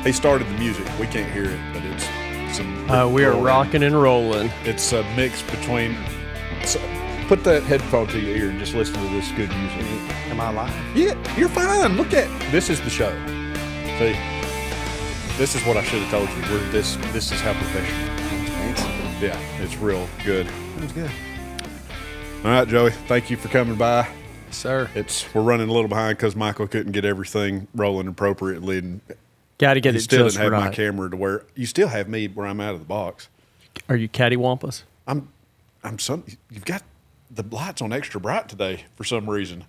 He started the music. We can't hear it, but it's some. We are rocking and rolling. It's a mix between. Put that headphone to your ear and just listen to this good music. Am I live? Yeah, you're fine. Look at this is the show. See, this is what I should have told you. This is how professional. Thanks. Yeah, it's real good. That's good. All right, Joey. Thank you for coming by. Sir. We're running a little behind because Michael couldn't get everything rolling appropriately, and got to get it still just didn't have right. my camera to where you still have me where I'm out of the box. Are you cattywampus? You've got the lights on extra bright today for some reason.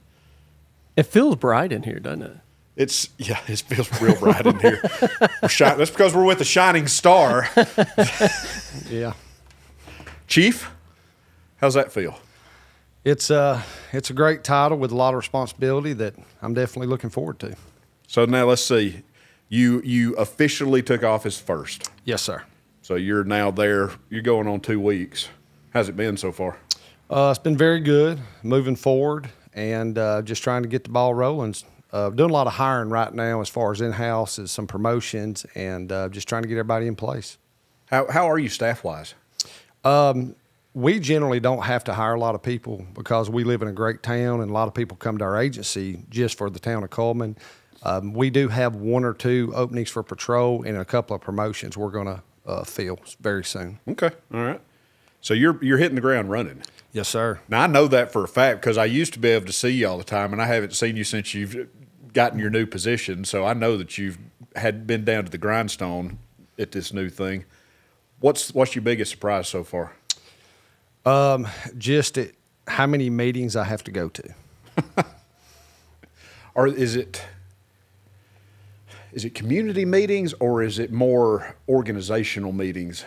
It feels bright in here, doesn't it? It feels real bright in here. That's because we're with a shining star. Yeah. Chief, how's that feel? It's a great title with a lot of responsibility that I'm definitely looking forward to. So now let's see. You officially took office first. Yes, sir. So you're now there. You're going on 2 weeks. How's it been so far? It's been very good, moving forward, and just trying to get the ball rolling. Doing a lot of hiring right now as far as in-house, as some promotions, and just trying to get everybody in place. How are you staff-wise? We generally don't have to hire a lot of people because we live in a great town, and a lot of people come to our agency just for the town of Cullman. We do have 1 or 2 openings for patrol and a couple of promotions we're going to fill very soon. Okay, all right. So you're hitting the ground running. Yes, sir. Now, I know that for a fact because I used to be able to see you all the time, and I haven't seen you since you've gotten your new position. So I know that you've had been down to the grindstone at this new thing. What's your biggest surprise so far? Just how many meetings I have to go to. Or is it community meetings or is it more organizational meetings?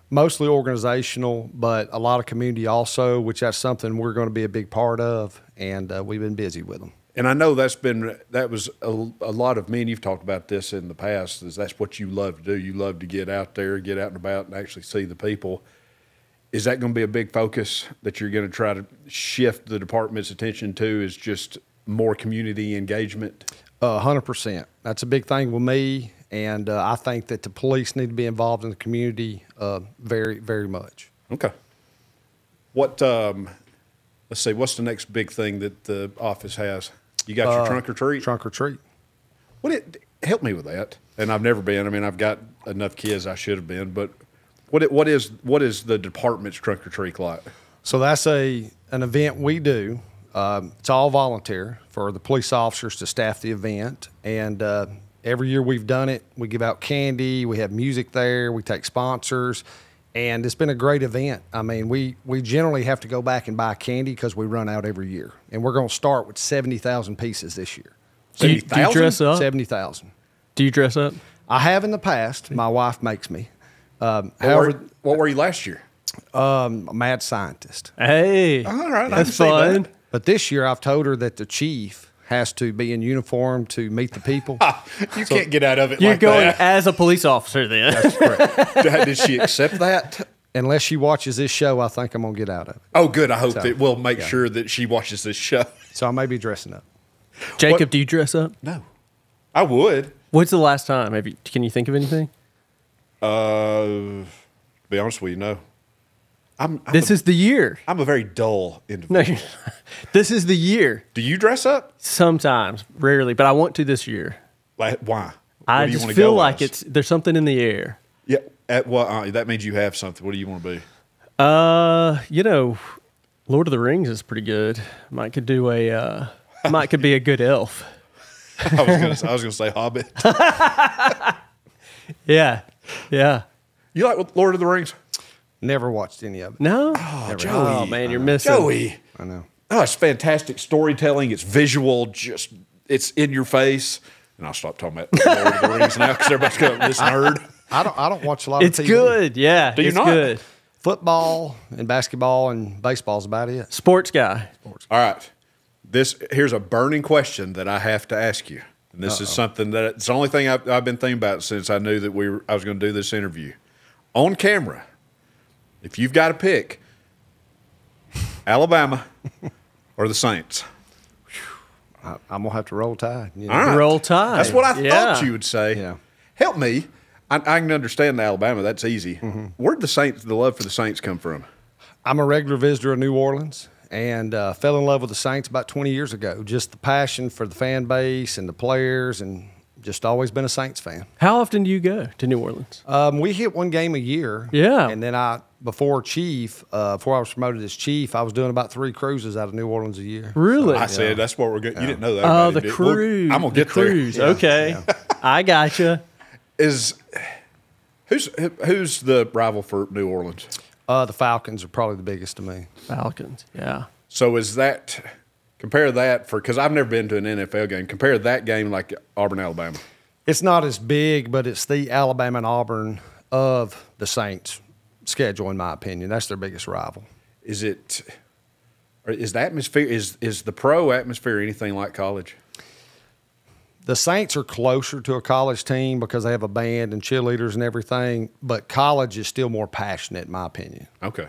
Mostly organizational, but a lot of community also, which that's something we're going to be a big part of, and we've been busy with them. And I know that was a lot of me, and you've talked about this in the past, is that's what you love to do. You love to get out there, get out and about, and actually see the people. Is that going to be a big focus that you're going to try to shift the department's attention to, is just more community engagement? 100%. That's a big thing with me, and I think that the police need to be involved in the community very, very much. Okay. Let's see, what's the next big thing that the office has? You got your trunk or treat? Trunk or treat. Help me with that. And I've never been. I mean, I've got enough kids I should have been, but what is the department's trunk or treat like? So that's an event we do. It's all volunteer for the police officers to staff the event, and every year we've done it. We give out candy. We have music there. We take sponsors, and it's been a great event. I mean, we generally have to go back and buy candy because we run out every year, and we're going to start with 70,000 pieces this year. Do you dress up? 70,000. Do you dress up? I have in the past. My wife makes me. However, what were you last year? A mad scientist. Hey, all right, that's fun. But this year I've told her that the chief has to be in uniform to meet the people. You can't get out of it You're like going that. as a police officer then. That's correct. Did she accept that? Unless she watches this show, I think I'm going to get out of it. Oh, good. I hope that we'll make sure that she watches this show. So I may be dressing up. Jacob, do you dress up? No. I would. What's the last time? Can you think of anything? To be honest with you, no. This is the year. I'm a very dull No, individual. this is the year. Do you dress up? Sometimes, rarely, but I want to this year. Like, why? I What do you just wanna feel go like as? there's something in the air. Yeah. That means you have something. What do you want to be? Lord of the Rings is pretty good. Might could be a good elf. I was gonna say Hobbit. Yeah. You like Lord of the Rings? Never watched any of it. No? Oh, Joey. Oh, man, you're missing. Joey. I know. Oh, it's fantastic storytelling. It's visual. It's in your face. And I'll stop talking about Lord of the Rings now because everybody's going, this nerd. I don't watch a lot It's of TV. good. Yeah. Do you it's not? good. Football and basketball and baseball is about it. Sports guy. All right. Here's a burning question that I have to ask you. And this is something that it's the only thing I've been thinking about since I knew that I was going to do this interview. On camera, if you've got to pick Alabama or the Saints. I'm going to have to roll tide. You know? All right. Roll Tide. That's what I Yeah. thought you would say. Yeah. Help me. I can understand the Alabama. That's easy. Where'd the love for the Saints come from? I'm a regular visitor of New Orleans and fell in love with the Saints about 20 years ago. Just the passion for the fan base and the players, and just always been a Saints fan. How often do you go to New Orleans? We hit one game a year. Yeah. And then before I was promoted as chief, I was doing about 3 cruises out of New Orleans a year. Really? I said that's what we're getting. You didn't know that. Oh, about the it, cruise. I'm gonna get the cruise. there. Okay. I gotcha. Who's the rival for New Orleans? The Falcons are probably the biggest to me. Falcons. Yeah. So compare that because I've never been to an NFL game. Compare that game like Auburn, Alabama. It's not as big, but it's the Alabama and Auburn of the Saints schedule, in my opinion. That's their biggest rival. Is the atmosphere is the pro atmosphere anything like college? The Saints are closer to a college team because they have a band and cheerleaders and everything, but college is still more passionate, in my opinion. Okay.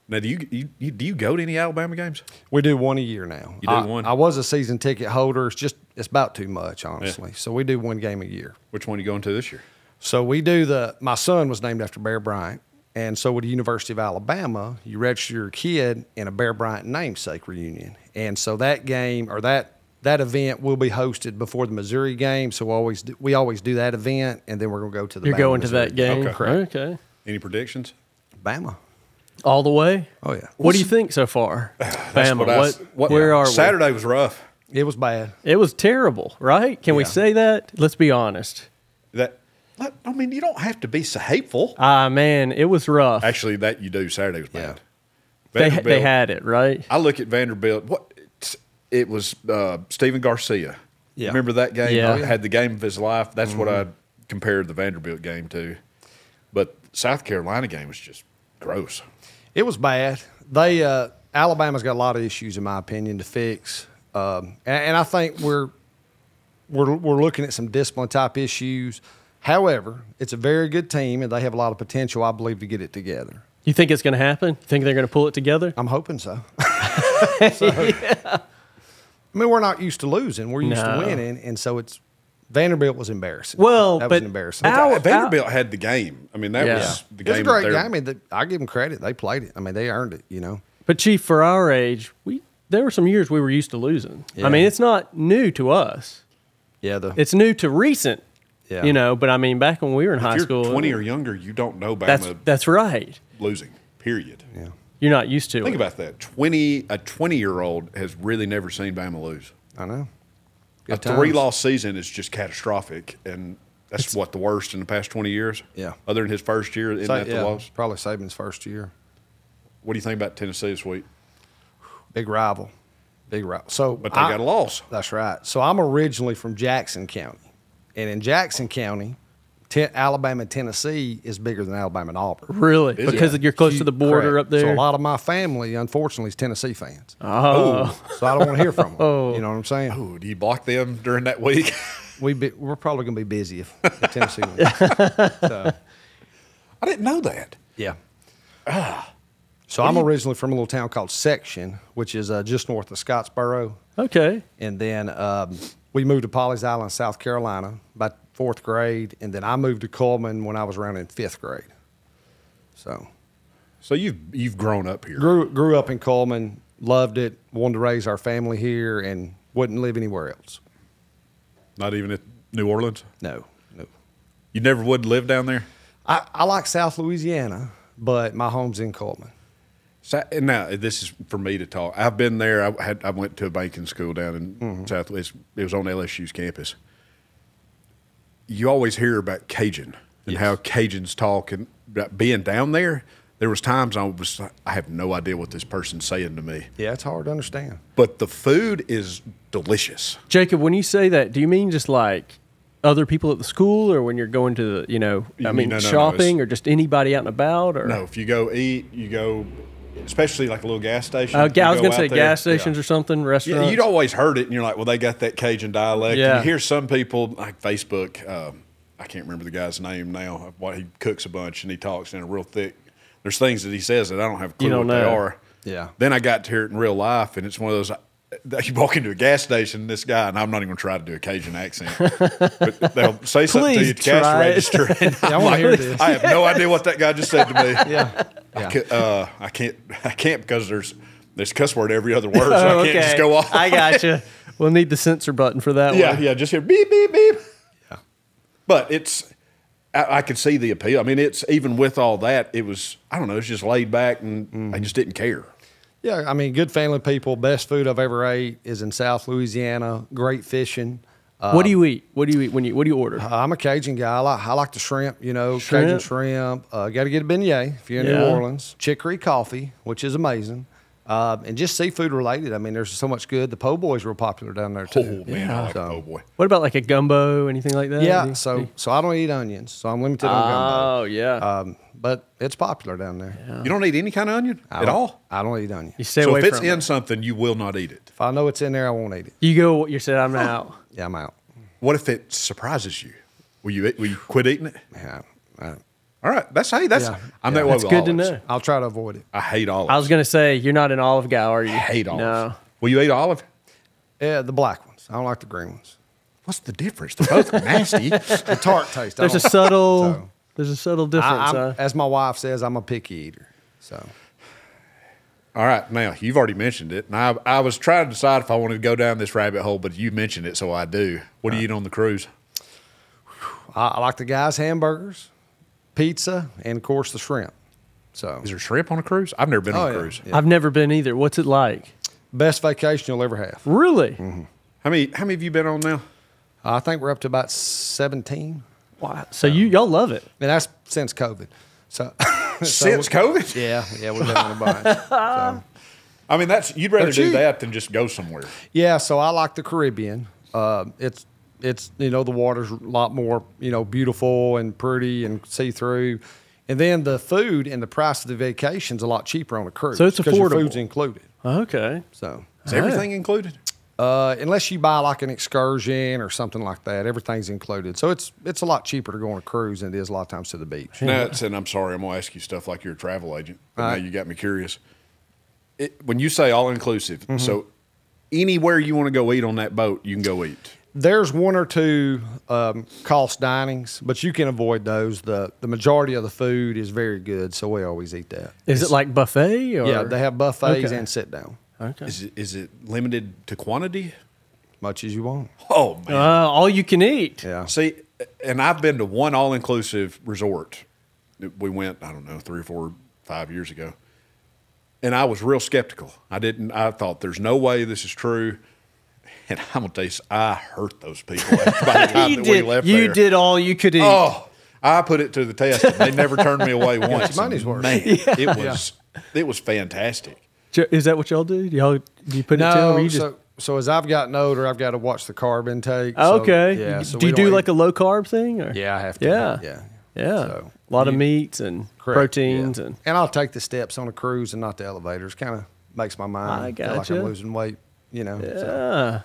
Now, do you go to any Alabama games? We do one a year now. You do one? I was a season ticket holder. It's about too much, honestly. Yeah. So we do one game a year. Which one are you going to this year? So we do my son was named after Bear Bryant, and so with the University of Alabama, you register your kid in a Bear Bryant namesake reunion. And so that game or that event will be hosted before the Missouri game. So we always do that event, and then we're going to go to the You're Bama going Missouri to that game? Okay. Correct. Okay. Any predictions? Bama. All the way? Oh, yeah. What do you think so far? Bama, where are we? Saturday was rough. It was bad. It was terrible, right? Can we say that? Let's be honest. You don't have to be so hateful. Man, it was rough. Actually, that you do. Saturday was bad. They had it, right? I look at Vanderbilt. It was Stephen Garcia. Yeah. Remember that game? Yeah. Had the game of his life. That's what I compared the Vanderbilt game to. But South Carolina game was just gross. It was bad. Alabama's got a lot of issues, in my opinion, to fix, and I think we're looking at some discipline type issues. However, it's a very good team, and they have a lot of potential, I believe, to get it together. You think it's going to happen? You think they're going to pull it together? I'm hoping so. Yeah. I mean, we're not used to losing; we're used to winning, and so Vanderbilt was embarrassing. Well, that was embarrassing. Vanderbilt had the game. I mean, that was the game. It was a great game. I mean, I give them credit; they played it. I mean, they earned it. You know. But Chief, for our age, there were some years we were used to losing. Yeah. I mean, it's not new to us. Yeah, it's new to recent. Yeah. You know, but I mean, back when we were in high you're school, 20 or younger, you don't know Bama. That's right. Losing. Period. Yeah. You're not used to it. Think about that. A 20-year-old has really never seen Bama lose. I know. A 3-loss season is just catastrophic, and that's the worst in the past 20 years. Yeah. Other than his first year, isn't that the loss? Probably Saban's first year. What do you think about Tennessee this week? Big rival. So, but they got a loss. That's right. So I'm originally from Jackson County, and in Jackson County, Alabama and Tennessee is bigger than Alabama and Auburn. Really? Because you're close to the border Correct. up there? So a lot of my family, unfortunately, is Tennessee fans. Oh. So I don't want to hear from them. You know what I'm saying? Oh, do you block them during that week? We're probably going to be busy if Tennessee wins. So, I didn't know that. Yeah. So I'm originally from a little town called Section, which is just north of Scottsboro. Okay. And then we moved to Pawleys Island, South Carolina, about 4th grade, and then I moved to Cullman when I was around in 5th grade. So you've grown up here. Grew up in Cullman, loved it, wanted to raise our family here, and wouldn't live anywhere else. Not even at New Orleans? No. You never would live down there? I like South Louisiana, but my home's in Cullman. So, now, this is for me to talk. I've been there. I went to a banking school down in Southwest. It was on LSU's campus. You always hear about Cajun and how Cajuns talk. And being down there was times I have no idea what this person's saying to me. Yeah, it's hard to understand. But the food is delicious. Jacob, when you say that, do you mean just like other people at the school, or when you're going to the, shopping, or just anybody out and about? Or no, if you go eat, you go, especially like a little gas station. I was going to say gas stations or something, restaurants. Yeah, you'd always heard it, and you're like, well, they got that Cajun dialect. Yeah. And you hear some people, like Facebook, I can't remember the guy's name now. He cooks a bunch, and he talks in a real thick. There's things that he says that I don't have a clue what they are. Yeah. Then I got to hear it in real life, and it's one of those, you walk into a gas station, this guy, and I'm not even going to try to do a Cajun accent, but they'll say something to you at the cash register, and I'm like, I have no idea what that guy just said to me. I can't because there's cuss word every other word, so I can't just go off. I gotcha. We'll need the censor button for that one. Yeah, just hear beep, beep, beep. Yeah. But I could see the appeal. I mean, it's even with all that, it was, I don't know, it's just laid back, and I just didn't care. Yeah, I mean, good family people. Best food I've ever ate is in South Louisiana. Great fishing. What do you eat? What do you order? I'm a Cajun guy. I like the shrimp. Cajun shrimp. Got to get a beignet if you're in New Orleans. Chicory coffee, which is amazing. And just seafood related. I mean, there's so much good. The po' boy's real popular down there too. Oh man, I like po' boy. What about like a gumbo, anything like that? Yeah. So I don't eat onions, so I'm limited on gumbo. Oh yeah. But it's popular down there. Yeah. You don't eat any kind of onion at all? I don't eat onion. You stay so away if it's from in something, you will not eat it. If I know it's in there, I won't eat it. You said I'm out. Yeah, I'm out. What if it surprises you? Will you quit eating it? Yeah. All right. I'm that way That's with good to olives. know. I'll try to avoid it. I hate olives. I was going to say, you're not an olive guy, are you? I hate olives. No. Will you eat olive? Yeah, the black ones. I don't like the green ones. What's the difference? They're both nasty. The tart taste. There's a subtle difference. As my wife says, I'm a picky eater. So. All right. Now, you've already mentioned it. And I was trying to decide if I wanted to go down this rabbit hole, but you mentioned it, so I do. What do you eat on the cruise? I like the guys' hamburgers, pizza, and, of course, the shrimp. So. Is there shrimp on a cruise? I've never been on a cruise. Yeah. I've never been either. What's it like? Best vacation you'll ever have. Really? Mm-hmm. How many have you been on now? I think we're up to about 17. Wow. So y'all love it. And that's since COVID. So since COVID? Yeah, we've been on a bunch. So. I mean, you'd rather do that than just go somewhere. Yeah, so I like the Caribbean. It's the water's a lot more beautiful and pretty and see through, and then the food and the price of the vacation's a lot cheaper on a cruise. So it's affordable. Your food's included. Okay. So is everything included? Unless you buy like an excursion or something like that, everything's included. So it's a lot cheaper to go on a cruise than it is a lot of times to the beach. And I'm sorry, I'm going to ask you stuff like you're a travel agent, but now you got me curious. When you say all-inclusive, so anywhere you want to go eat on that boat, you can go eat? There's one or two cost dinings, but you can avoid those. The majority of the food is very good, so we always eat that. Is it like buffet? Or? Yeah, they have buffets and sit-down. Okay. Is it limited to quantity? Much as you want. Oh, man. All you can eat. Yeah. See, and I've been to one all-inclusive resort. We went, I don't know, 3 or 4, 5 years ago. And I was real skeptical. I thought there's no way this is true. And I'm going to tell you, I hurt those people by the time that we left there. You did all you could eat. Oh, I put it to the test. And they never turned me away once. Money's worth. Man, it was fantastic. Is that what y'all do? Do you put it to them? Or you so as I've gotten older, I've got to watch the carb intake. Okay. So, yeah. So do you do like a low carb thing? Or? Yeah, I have to. Yeah. So, a lot of meats and proteins. And I'll take the steps on a cruise and not the elevators. Kind of makes my mind feel like I'm losing weight, Yeah. So.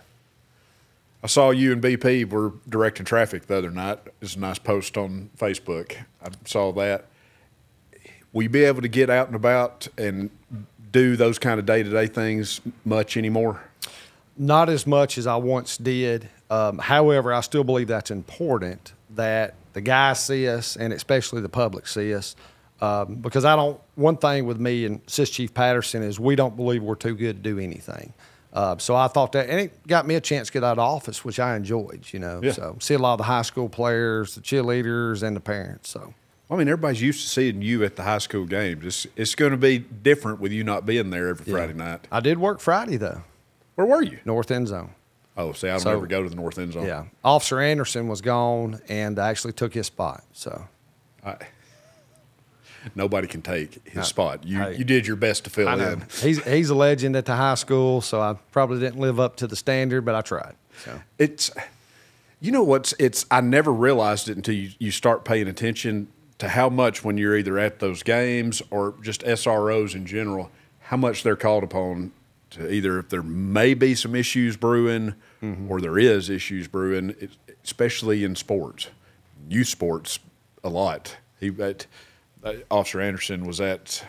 I saw you and BP were directing traffic the other night. It's a nice post on Facebook. I saw that. Will you be able to get out and about and do those kind of day-to-day things much anymore? Not as much as I once did. However, I still believe that's important that the guys see us and especially the public see us. Because one thing with me and Sis Chief Patterson is we don't believe we're too good to do anything. So I thought that, and it got me a chance to get out of office, which I enjoyed, Yeah. So see a lot of the high school players, the cheerleaders, and the parents. So. I mean, everybody's used to seeing you at the high school games. It's going to be different with you not being there every Friday night. I did work Friday, though. Where were you? North end zone. Oh, see, I don't ever go to the north end zone. Yeah. Officer Anderson was gone, and I actually took his spot. So. Nobody can take his spot. You did your best to fill in. He's a legend at the high school, so I probably didn't live up to the standard, but I tried. So. I never realized it until you start paying attention to how much when you're either at those games or just SROs in general, how much they're called upon to either if there may be some issues brewing or there is issues brewing, especially in sports, youth sports a lot. Officer Anderson was at,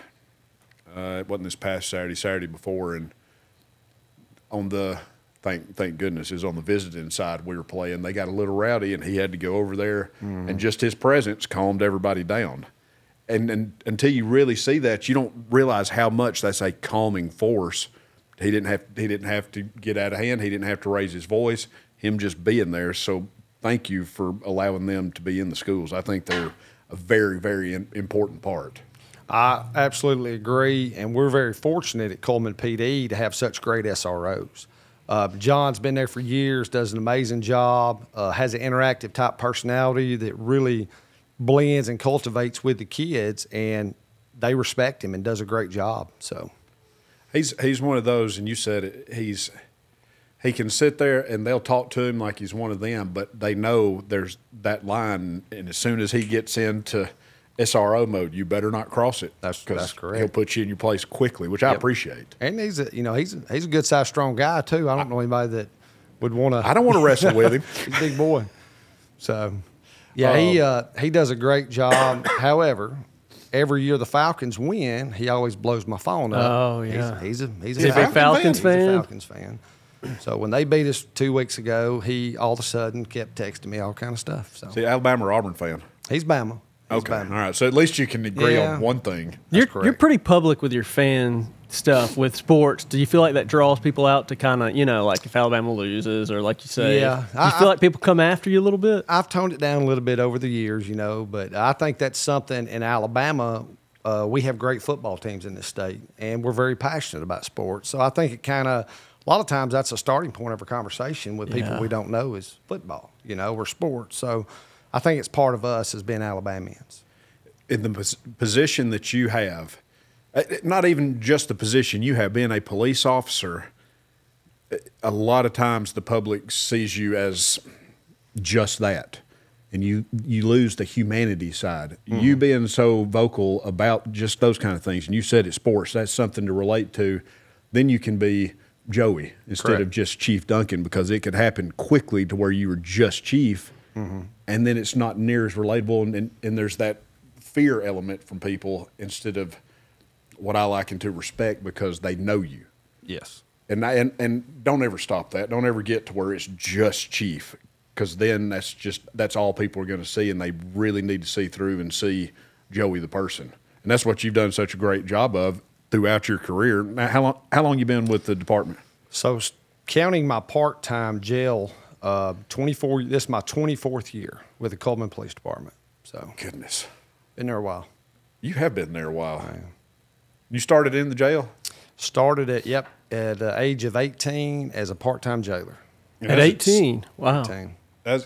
it wasn't this past Saturday before, and on the thank goodness is on the visiting side we were playing. They got a little rowdy, and he had to go over there, and just his presence calmed everybody down. And until you really see that, you don't realize how much that's a calming force. He didn't have to get out of hand. He didn't have to raise his voice. Him just being there. So thank you for allowing them to be in the schools. I think they're a very, very important part. I absolutely agree, and we're very fortunate at Cullman PD to have such great SROs. John's been there for years, does an amazing job, has an interactive type personality that really blends and cultivates with the kids, and they respect him and does a great job. So he's one of those, and you said it, he can sit there and they'll talk to him like he's one of them, but they know there's that line, and as soon as he gets into SRO mode, you better not cross it. That's correct. He'll put you in your place quickly, which I appreciate. And he's a good sized, strong guy too. I don't know anybody that would want to. I don't want to wrestle with him. He's a big boy. So, yeah, he does a great job. However, every year the Falcons win, he always blows my phone up. Oh yeah, he's a big Falcons fan. He's a Falcons fan. So when they beat us 2 weeks ago, he all of a sudden kept texting me all kind of stuff. So see, Alabama or Auburn fan? He's Bama. Okay, all right. So at least you can agree on one thing. You're pretty public with your fan stuff with sports. Do you feel like that draws people out to kind of, like if Alabama loses or like you say? Yeah. Do you feel like people come after you a little bit? I've toned it down a little bit over the years, but I think that's something in Alabama. We have great football teams in this state, and we're very passionate about sports. So I think it kind of, a lot of times that's a starting point of a conversation with people we don't know is football, or sports. So I think it's part of us as being Alabamians. In the position that you have, not even just the position you have, being a police officer, a lot of times the public sees you as just that, and you lose the humanity side. Mm-hmm. You being so vocal about just those kind of things, and you said it's sports, that's something to relate to, then you can be Joey instead of just Chief Duncan, because it could happen quickly to where you were just Chief, and then it's not near as relatable, and there's that fear element from people instead of what I liken to respect, because they know you. Yes. And don't ever stop that. Don't ever get to where it's just Chief, because then that's all people are going to see, and they really need to see through and see Joey the person. And that's what you've done such a great job of throughout your career. Now, how long you been with the department? So counting my part-time jail, 24. This is my 24th year with the Cullman Police Department. So goodness, been there a while. You have been there a while. You started in the jail? Started at the age of 18 as a part-time jailer. At 18? Wow. 18.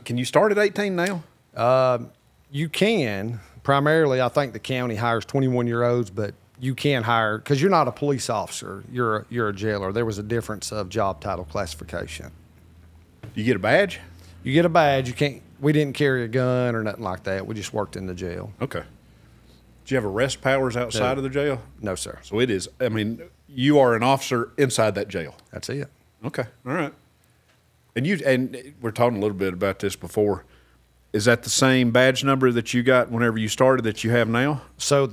Can you start at 18 now? You can. Primarily, I think the county hires 21-year-olds, but you can hire, because you're not a police officer. You're a jailer. There was a difference of job title classification. You get a badge? You get a badge. You can't. We didn't carry a gun or nothing like that. We just worked in the jail. Okay. Do you have arrest powers outside of the jail? No, sir. So it is. I mean, you are an officer inside that jail. That's it. Okay. All right. And we're talking a little bit about this before. Is that the same badge number that you got whenever you started that you have now? So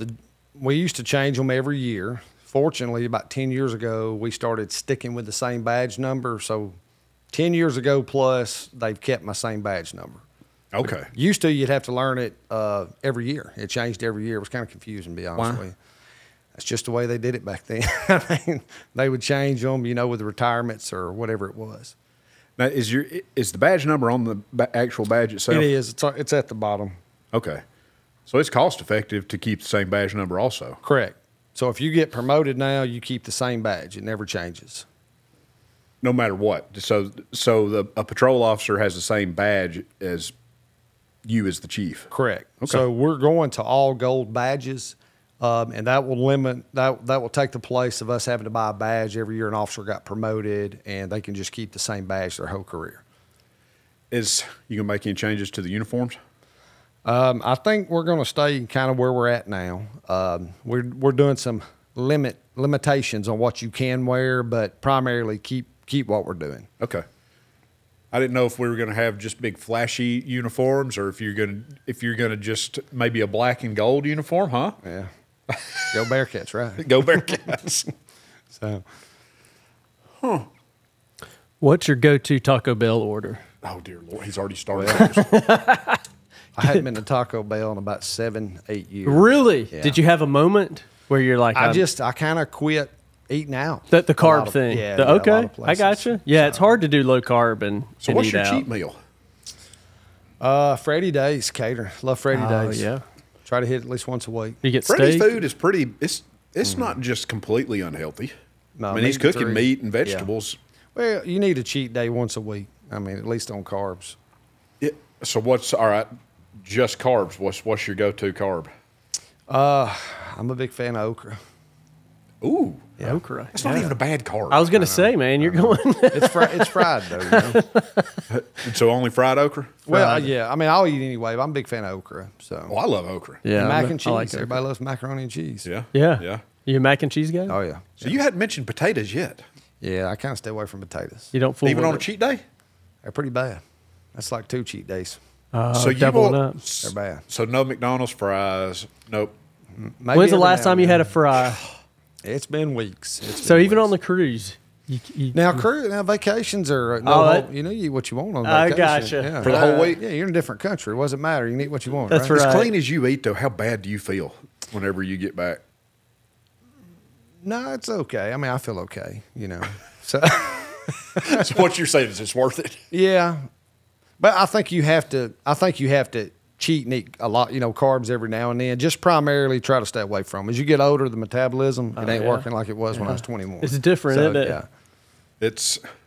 we used to change them every year. Fortunately, about 10 years ago, we started sticking with the same badge number. So 10 years ago plus, they've kept my same badge number. Okay. But used to, you'd have to learn it every year. It changed every year. It was kind of confusing, to be honest with you. That's just the way they did it back then. I mean, they would change them, with the retirements or whatever it was. Now, is the badge number on the actual badge itself? It is. It's at the bottom. Okay. So it's cost effective to keep the same badge number also. Correct. So if you get promoted now, you keep the same badge. It never changes. No matter what. So a patrol officer has the same badge as you as the chief. Correct. Okay. So we're going to all gold badges, and that will take the place of us having to buy a badge every year an officer got promoted, and they can just keep the same badge their whole career. Is you gonna make any changes to the uniforms? I think we're going to stay kind of where we're at now. We're doing some limitations on what you can wear, but primarily keep what we're doing. Okay. I didn't know if we were going to have just big flashy uniforms, or if you're gonna just maybe a black and gold uniform, huh? Yeah. Go Bearcats, right? Go Bearcats. So. Huh. What's your go-to Taco Bell order? Oh, dear Lord. He's already started. I hadn't been to Taco Bell in about 7-8 years. Really? Yeah. Did you have a moment where you're like, I kind of quit eating out. The carb thing. Yeah. Okay, I got you. Yeah, it's hard to do low carb and What's eat your out. cheat meal? Freddy Days cater. Love Freddy Days. Yeah. Try to hit at least once a week. You get Freddy's steak. food is pretty. It's not just completely unhealthy. No, I mean, he's cooking 3. meat and vegetables. Well, you need a cheat day once a week. I mean, at least on carbs. So what's all right? Just carbs. What's your go-to carb? I'm a big fan of okra. Ooh, Yeah. Okra. that's not even a bad carb. I was going to say, man, you're going. It's fried though. You know? So only fried okra? Well, yeah. I mean, I'll eat anyway, but I'm a big fan of okra. So Oh, I love okra. Yeah, And mac and cheese. I like okra. Everybody loves macaroni and cheese. Yeah. Yeah. Yeah. You a mac and cheese guy? Oh yeah. So you hadn't mentioned potatoes yet, Yeah, I kind of stay away from potatoes. You don't fool even with on a it? cheat day. They're pretty bad. That's like 2 cheat days. So you doubling won't- up. They're bad. So no McDonald's fries. Nope. Maybe When's the every last now time and you had a then. fry? It's been weeks. So even on the cruise, you now vacations are you know, you eat what you want on I vacation. gotcha. Yeah. For the whole week? Yeah, you're in a different country. It doesn't matter. You can eat what you want. That's right. right. As clean as you eat, though, how bad do you feel whenever you get back? No, it's okay. I mean, I feel okay. You know. So So what you're saying is it's worth it. yeah, but I think you have to. Cheat and eat a lot, you know, carbs every now and then. Just primarily try to stay away from them. As you get older, the metabolism it ain't yeah. working like it was when I was 21. It's different, isn't it?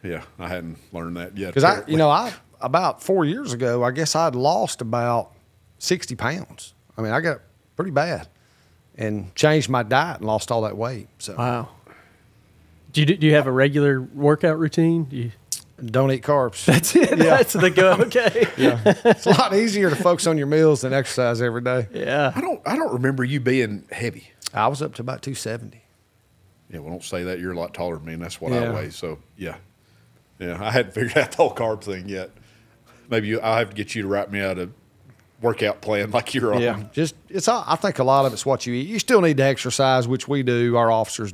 Yeah, I hadn't learned that yet. because I about 4 years ago, I guess I'd lost about 60 pounds. I mean, I got pretty bad, and changed my diet and lost all that weight. So Wow. Do you have a regular workout routine? don't eat carbs. That's it. Yeah. That's the go. Okay. Yeah, it's a lot easier to focus on your meals than exercise every day. Yeah. I don't remember you being heavy. I was up to about 270. Yeah, well, don't say that. You're a lot taller than me, and that's what I Yeah. weigh. So yeah, I hadn't figured out the whole carb thing yet. Maybe I'll have to get you to write me out a workout plan like you're on. Yeah, I think a lot of it's what you eat. You still need to exercise, which we do. Our officers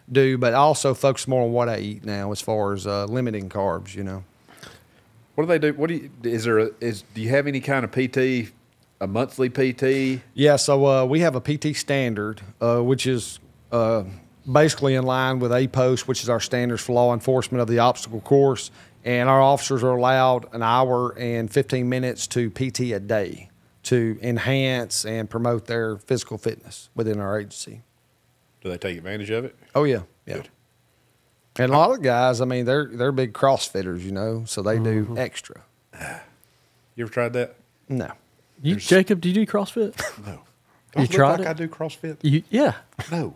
do, but I also focus more on what I eat now as far as limiting carbs. You know. What do they do? Do you have any kind of PT, a monthly PT? Yeah, so we have a PT standard, which is basically in line with APOS, which is our standards for law enforcement of the obstacle course. And our officers are allowed an hour and 15 minutes to PT a day to enhance and promote their physical fitness within our agency. Do they take advantage of it? Oh, yeah. Yeah. Good. And a lot of guys, I mean, they're big CrossFitters, you know, so they do extra. You ever tried that? No. Jacob, do you do CrossFit? No. You Look tried like it? I do CrossFit? Yeah. No.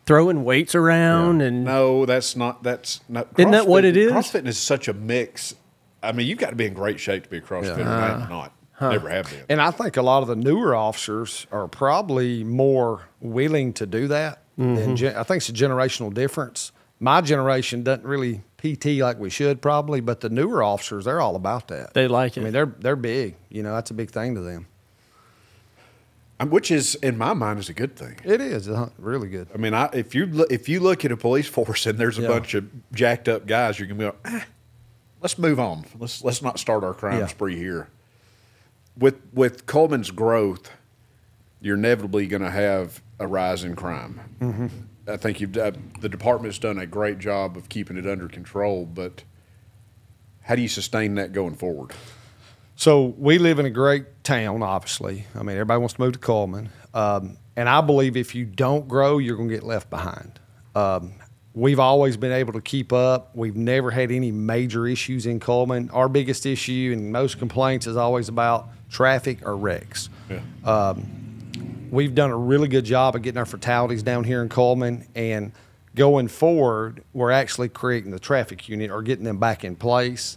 Throwing weights around and No, that's not. Isn't that what it is? CrossFit is such a mix. I mean, you've got to be in great shape to be a CrossFitter. and I'm not. Never have been. And I think a lot of the newer officers are probably more willing to do that. I think it's a generational difference. My generation doesn't really PT like we should probably, but the newer officers, they're all about that. they like it. I mean, they're big. You know, that's a big thing to them. Which is, in my mind, is a good thing. It is really good. I mean, if you look at a police force and there's a Yeah. bunch of jacked up guys, you're gonna be like, let's move on. Let's not start our crime spree here. With Cullman's growth, you're inevitably going to have a rise in crime. Mm-hmm. I think the department's done a great job of keeping it under control, but how do you sustain that going forward? So we live in a great town, obviously. I mean, everybody wants to move to Cullman. And I believe if you don't grow, you're going to get left behind. We've always been able to keep up. We've never had any major issues in Cullman. Our biggest issue and most complaints is always about traffic or wrecks. Yeah. We've done a really good job of getting our fatalities down here in Cullman, and going forward, we're actually creating the traffic unit or getting them back in place.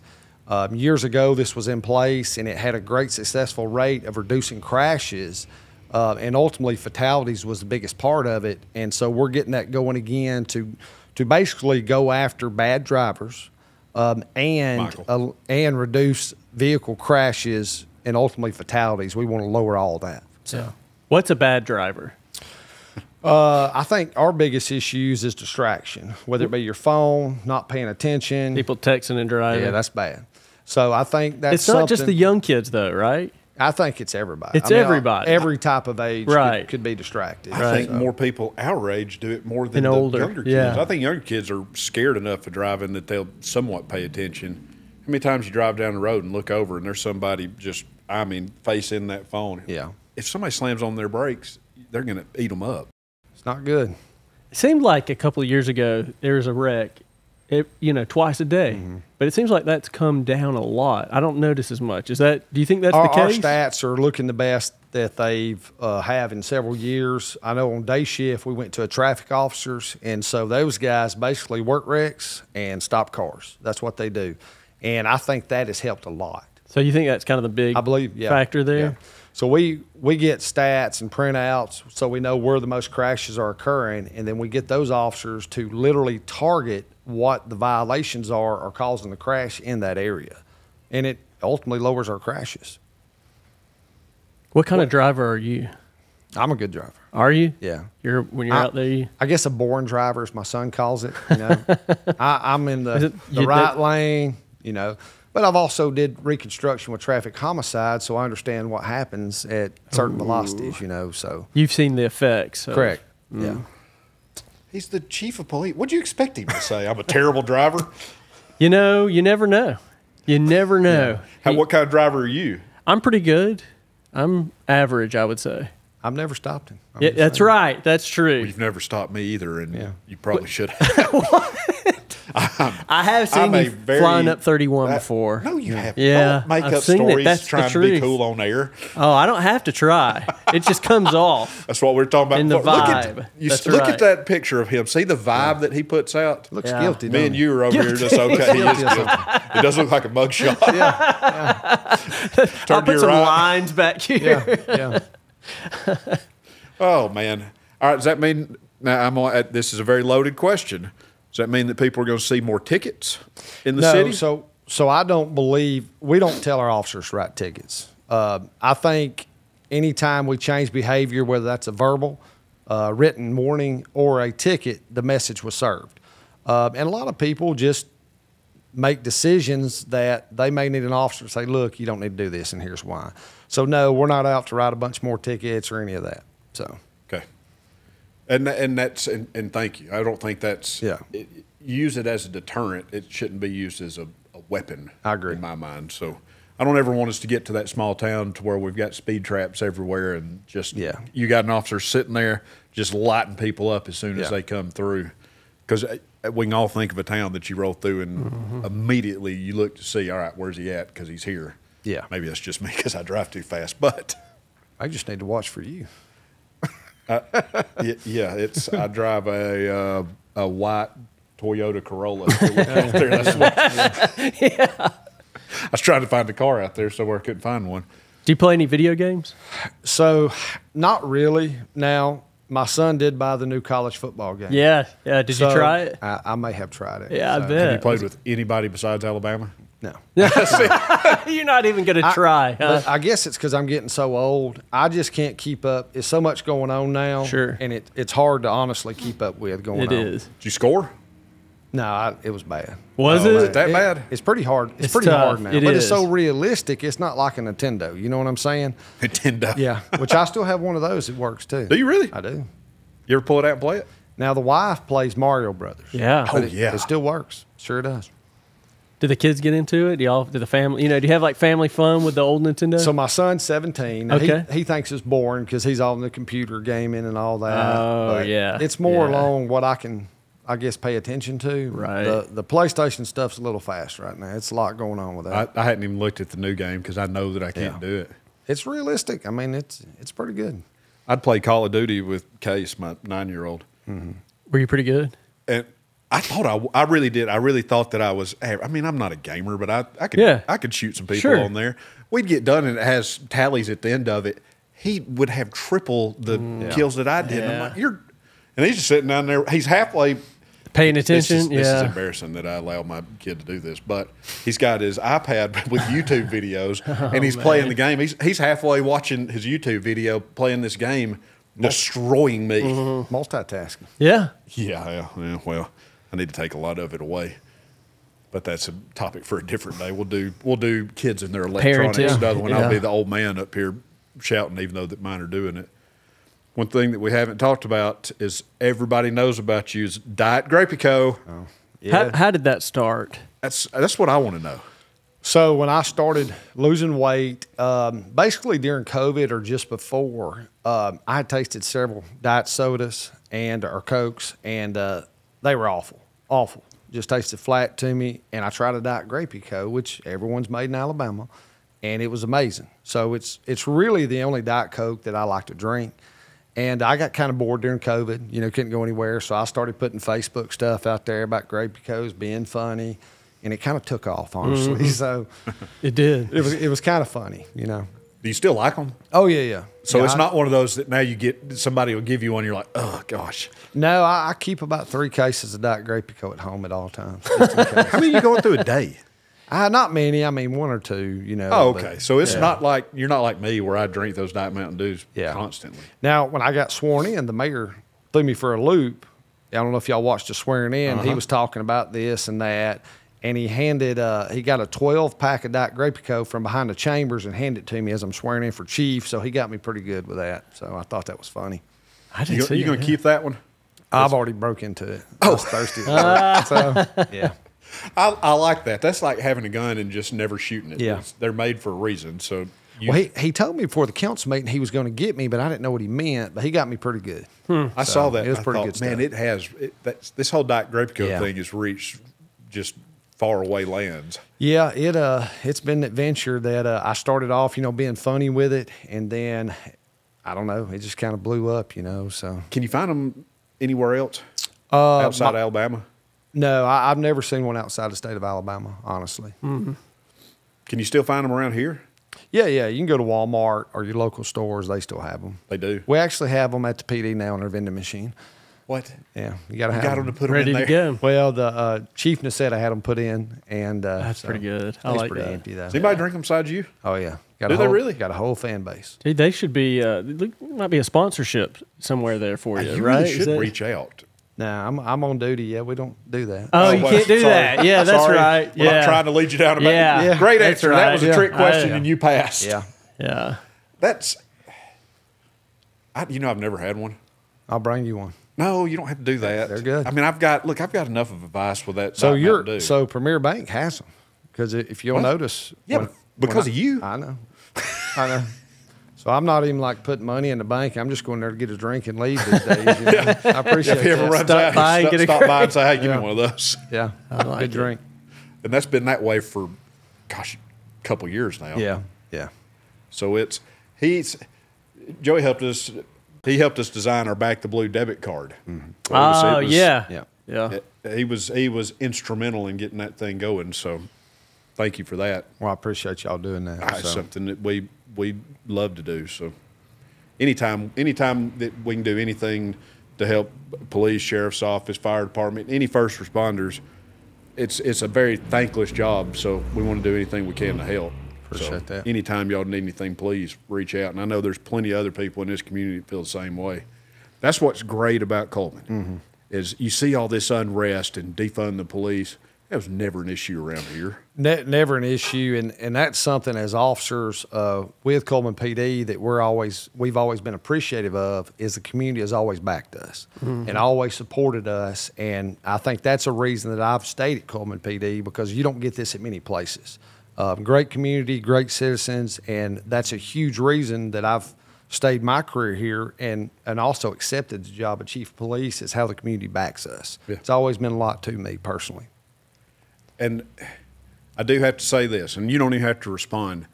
Years ago, this was in place, and it had a great successful rate of reducing crashes, and ultimately fatalities was the biggest part of it. And so we're getting that going again to basically go after bad drivers and reduce vehicle crashes and ultimately fatalities. We want to lower all that. So. What's a bad driver? I think our biggest issues is distraction, whether it be your phone, not paying attention. People texting and driving. Yeah, that's bad. So I think that's it's not just the young kids, though, right? I think it's everybody. It's everybody. Every type of age right. could be distracted. I think more people our age do it more than the older. Younger kids. Yeah. I think younger kids are scared enough of driving that they'll somewhat pay attention. How many times you drive down the road and look over and there's somebody just, face in that phone? Yeah. If somebody slams on their brakes, they're going to eat them up. It's not good. It seemed like a couple of years ago there was a wreck, twice a day. Mm-hmm. But it seems like that's come down a lot. I don't notice as much. Do you think that's the case? Our stats are looking the best that they've have in several years. I know on day shift we went to a traffic officers, and so those guys basically work wrecks and stop cars. That's what they do. And I think that has helped a lot. So you think that's kind of the big factor there? Yeah. So we get stats and printouts so we know where the most crashes are occurring, and then we get those officers to literally target what the violations are causing the crash in that area. And it ultimately lowers our crashes. What kind of driver are you? I'm a good driver. Are you? Yeah. When you're out there? I guess a boring driver, as my son calls it. I'm in the right lane, But I've also did reconstruction with traffic homicide, so I understand what happens at certain velocities, so. You've seen the effects. Correct. Yeah. He's the chief of police. What'd you expect him to say? I'm a terrible driver? You never know. You never know. Yeah. What kind of driver are you? I'm pretty good. I'm average, I would say. I've never stopped him. Yeah, that's right. That's true. Well, you've never stopped me either, and you probably should have. I have seen you flying up 31 before. No, you haven't. Yeah, don't make I've up seen stories That's trying to be cool on air. Oh, I don't have to try. It just comes off. That's what we're talking about. In the vibe. Look at that picture of him. See the vibe that he puts out? Looks guilty. Me and you are over here just okay. He is guilty. It does look like a mugshot. I'll put some lines back here. Yeah. Oh, man. All right, does that mean now this is a very loaded question. Does that mean that people are going to see more tickets in the city? So I don't believe we don't tell our officers to write tickets. I think anytime we change behavior, whether that's a verbal, written warning, or a ticket, the message was served. And a lot of people just make decisions that they may need an officer to say, look, you don't need to do this, and here's why. So, no, we're not out to write a bunch more tickets or any of that. So okay. And thank you. I don't think that's use it as a deterrent. It shouldn't be used as a weapon. I agree. In my mind. So I don't ever want us to get to that small town to where we've got speed traps everywhere and just you got an officer sitting there just lighting people up as soon as they come through. Because we can all think of a town that you roll through and immediately you look to see, all right, where's he at? Because he's here. Yeah. Maybe that's just me because I drive too fast, but I just need to watch for you. I drive a white Toyota Corolla. Out there. I was trying to find a car out there somewhere I couldn't find one. Do you play any video games? So, not really. Now, my son did buy the new college football game. Yeah. Did you try it? I may have tried it. Yeah, I bet. Have you played with anybody besides Alabama? No. You're not even going to try. Huh? I guess it's because I'm getting so old. I just can't keep up. There's so much going on now. Sure. And it's hard to honestly keep up with going on. It is. Did you score? No, it was bad. Was it? Was it that bad? It's pretty hard. It's pretty hard now. But it's so realistic. It's not like a Nintendo. You know what I'm saying? Nintendo. Yeah, which I still have one of those. It works too. Do you really? I do. You ever pull it out and play it? Now, the wife plays Mario Brothers. Yeah. It still works. Sure does. Do the kids get into it? Do the family, do you have like family fun with the old Nintendo? So my son's 17. Okay. He thinks it's boring because he's all in the computer gaming and all that. Oh, but yeah. It's more along what I can, I guess, pay attention to. Right. The PlayStation stuff's a little fast right now. It's a lot going on with that. I hadn't even looked at the new game because I know that I can't do it. It's realistic. I mean, it's pretty good. I'd play Call of Duty with Case, my 9-year-old. Mm-hmm. Were you pretty good? And I thought I really did. I really thought that I was. I mean, I'm not a gamer, but I could shoot some people on there. We'd get done, and it has tallies at the end of it. He would have triple the kills that I did. Yeah. And I'm like, and he's just sitting down there. He's halfway paying attention. This is embarrassing that I allow my kid to do this, but he's got his iPad with YouTube videos, and he's playing the game. He's halfway watching his YouTube video, playing this game. destroying me. Multitasking. Yeah. Yeah, well, I need to take a lot of it away. But that's a topic for a different day. We'll do kids and their electronics. Parenting. Another one. Yeah. I'll be the old man up here shouting, even though that mine are doing it. One thing that we haven't talked about is everybody knows about you is Diet Grapico. Oh, yeah. How did that start? That's what I want to know. So when I started losing weight, basically during COVID or just before, I had tasted several diet sodas or Cokes, and they were awful. Just tasted flat to me. And I tried a Diet Grapico, which everyone's made in Alabama, and it was amazing. So it's really the only Diet Coke that I like to drink. And I got kind of bored during COVID, couldn't go anywhere. So I started putting Facebook stuff out there about Grapicos being funny. And it kind of took off, honestly. Mm-hmm. So It did. it was kind of funny, Do you still like them? Oh, yeah. So Yeah, it's not one of those that now somebody will give you one, you're like, oh, gosh. No, I keep about 3 cases of Diet Grapico at home at all times. Just in case. How many are you going through a day? Not many. I mean, 1 or 2, Oh, but- okay. So it's yeah. not like you're not like me where I drink those Diet Mountain Dews constantly. Now, when I got sworn in, the mayor threw me for a loop. I don't know if y'all watched the swearing in. He was talking about this and that. And he he got a 12-pack of Diet Grapico from behind the chambers and handed it to me as I'm swearing in for chief. So he got me pretty good with that. So I thought that was funny. I didn't see You going to keep that one? I've already broke into it. I was thirsty. So, yeah. I like that. That's like having a gun and just never shooting it. Yeah. They're made for a reason. So Well, he told me before the council meeting he was going to get me, but I didn't know what he meant. But he got me pretty good. I saw that. It was I pretty thought, good stuff. Man, this whole Diet Grapico Yeah. thing has reached just far away lands. Yeah, it's been an adventure that I started off, being funny with it, and then I don't know, it just kind of blew up, So Can you find them anywhere else outside Alabama? no, I've never seen one outside the state of Alabama, honestly. Can you still find them around here? Yeah, you can go to Walmart or your local stores; they still have them. They do. We actually have them at the PD now in our vending machine. What? Yeah, you got to You have got them to put them ready in to there. go. Well, the chief said I had them put in, and That's pretty good. I It's like pretty that. empty though. Does anybody drink them besides you? Oh yeah, got Do a they whole, really? Got a whole fan base. Dude, they should be. Might be a sponsorship somewhere there for you, You right? really Is should that- reach out. Nah, I'm on duty. Yeah, we don't do that. Oh, you well, can't do sorry. that. Yeah, that's Sorry. right. Well, Yeah. I'm trying to lead you down a path. Yeah. Great That's answer. That right. was a Yeah. trick question, Yeah. and you passed. Yeah, Yeah. That's. I've never had one. I'll bring you one. No, you don't have to do that. They're good. I mean, I've got enough of advice with that. So Diet Mountain Dew. so Premier Bank has them because if you'll What? notice, Yeah, but because of you. I know. So I'm not even like putting money in the bank. I'm just going there to get a drink and leave these days. I appreciate if he ever that. runs Stop out, by and get a stop by and drink. say, "Hey, give Yeah. me one of those." Yeah, like good it. drink. And that's been that way for, gosh, a couple years now. Yeah. So Joey helped us. He helped us design our Back the Blue debit card. Oh, yeah. Yeah. Yeah. He was instrumental in getting that thing going. So thank you for that. Well, I appreciate y'all doing that. It's So. something that we love to do. So anytime that we can do anything to help police, sheriff's office, fire department, any first responders, it's a very thankless job. So we want to do anything we can to help. Appreciate that. Anytime y'all need anything, please reach out. And I know there's plenty of other people in this community that feel the same way. That's what's great about Cullman is you see all this unrest and defund the police. That was never an issue around here. Never an issue, and that's something as officers with Cullman PD that we've always been appreciative of is the community has always backed us and always supported us, and I think that's a reason that I've stayed at Cullman PD because you don't get this at many places. Great community, great citizens, and that's a huge reason that I've stayed my career here and also accepted the job of chief of police is how the community backs us. Yeah. It's always meant a lot to me personally. And I do have to say this, and you don't even have to respond,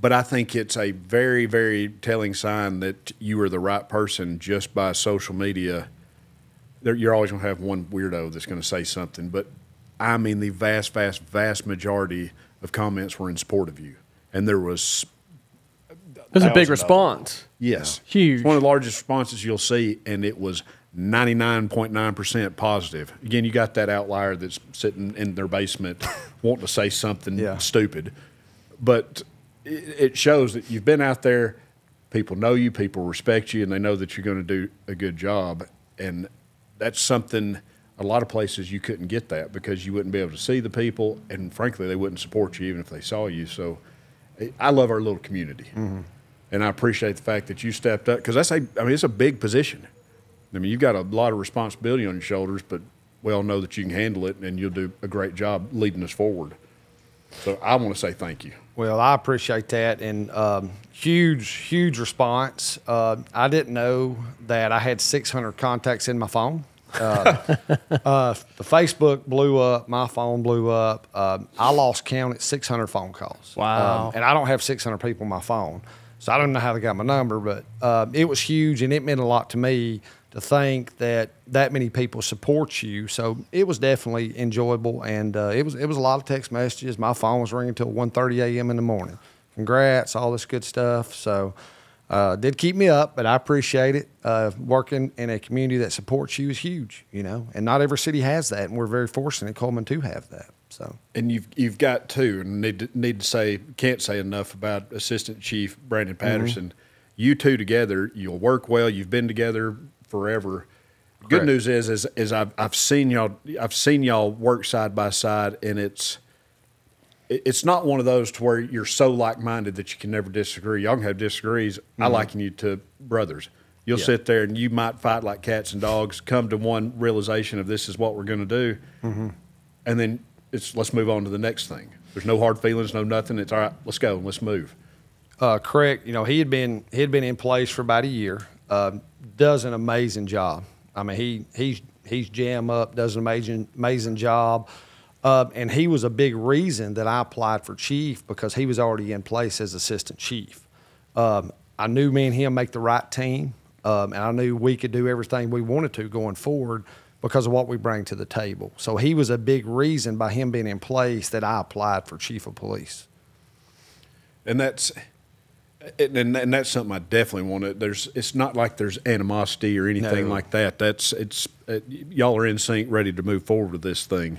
but I think it's a very, very telling sign that you are the right person just by social media. You're always going to have one weirdo that's going to say something, but I mean the vast, vast, vast majority of comments were in support of you. And there was It was a 1,000 of big them. response. Yes. Huge. It's one of the largest responses you'll see, and it was 99.9% positive. Again, you got that outlier that's sitting in their basement wanting to say something Yeah. stupid. But it shows that you've been out there, people know you, people respect you, and they know that you're going to do a good job. And that's something a lot of places you couldn't get that because you wouldn't be able to see the people, and frankly, they wouldn't support you even if they saw you. So I love our little community. And I appreciate the fact that you stepped up because it's a big position. I mean, you've got a lot of responsibility on your shoulders, but we all know that you can handle it, and you'll do a great job leading us forward. So I want to say thank you. Well, I appreciate that, and huge response. I didn't know that I had 600 contacts in my phone. The Facebook blew up, my phone blew up. I lost count at 600 phone calls. Wow. And I don't have 600 people on my phone, so I don't know how they got my number, but it was huge, and it meant a lot to me to think that many people support you. So it was definitely enjoyable, and it was a lot of text messages. My phone was ringing till 1:30 a.m. in the morning. Congrats, all this good stuff. So did keep me up, but I appreciate it. Working in a community that supports you is huge, and not every city has that, and we're very fortunate at Cullman to have that. So, and you've got to, and need to say, can't say enough about Assistant Chief Brandon Patterson. You two together, you'll work well. You've been together forever. Good news is I've seen y'all work side by side, and it's not one of those to where you're so like-minded that you can never disagree. Y'all can have disagrees. I liken you to brothers. You'll sit there and you might fight like cats and dogs, come to one realization of this is what we're going to do, and then let's move on to the next thing. There's no hard feelings, no nothing. It's all right, let's go and let's move. Correct. He had been in place for about a year. Does an amazing job. I mean, he's jam up, does an amazing job. And he was a big reason that I applied for chief because he was already in place as assistant chief. I knew me and him make the right team, and I knew we could do everything we wanted to going forward because of what we bring to the table. So he was a big reason by him being in place that I applied for chief of police. And that's something I definitely want to. It's not like there's animosity or anything like that. Y'all are in sync, ready to move forward with this thing.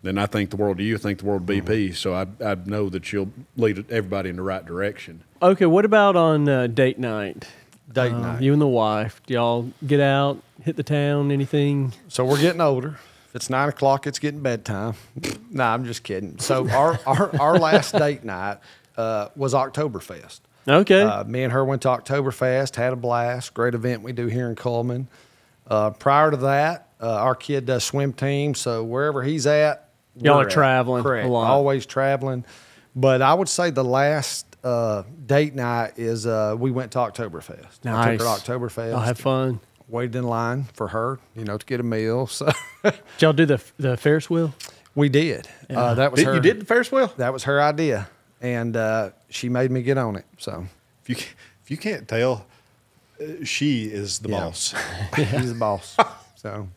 And I think the world of you, I think the world of BP. So I know that you'll lead everybody in the right direction. Okay, what about on date night? Date night. You and the wife, do y'all get out, hit the town, anything? So we're getting older. If it's 9 o'clock, it's getting bedtime. No, I'm just kidding. So our last date night was Oktoberfest. Okay. Me and her went to Oktoberfest, had a blast. Great event we do here in Cullman. Prior to that, our kid does swim team, so wherever he's at, y'all are traveling. Correct. A lot. Always traveling. But I would say the last date night is we went to Oktoberfest. Nice. I took her to Oktoberfest. I'll have fun. Waited in line for her, to get a meal. So did y'all do the Ferris wheel? We did. Yeah. That was her. You did the Ferris wheel? That was her idea, and she made me get on it. So if you can't tell, she is the boss. She's the boss. So.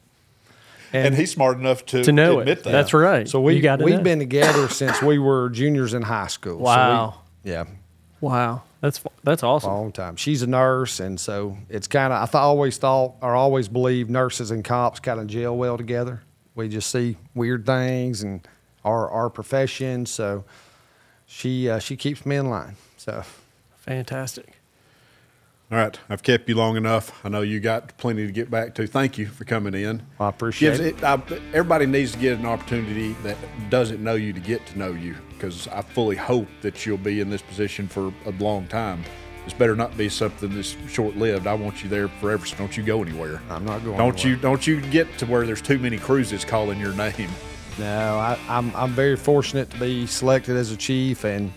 And he's smart enough to know admit it. that. That's right. So we've been together since we were juniors in high school. Wow. So wow. That's awesome. A long time. She's a nurse, and so it's kind of I always believed nurses and cops kind of gel well together. We just see weird things and our profession. So she keeps me in line. So fantastic. All right, I've kept you long enough. I know you got plenty to get back to. Thank you for coming in. I appreciate it. Everybody needs to get an opportunity that doesn't know you to get to know you, because I fully hope that you'll be in this position for a long time. This better not be something that's short-lived. I want you there forever, so don't you go anywhere. I'm not going anywhere. Don't you get to where there's too many cruises calling your name. No, I'm very fortunate to be selected as a chief and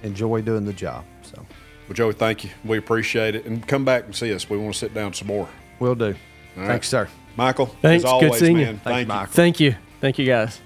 enjoy doing the job. So. Well, Joey, thank you. We appreciate it. And come back and see us. We want to sit down some more. Will do. All right. Thanks, sir. Michael, thanks. as always, Good seeing man, you. thank you. Michael. Thank you. Thank you, guys.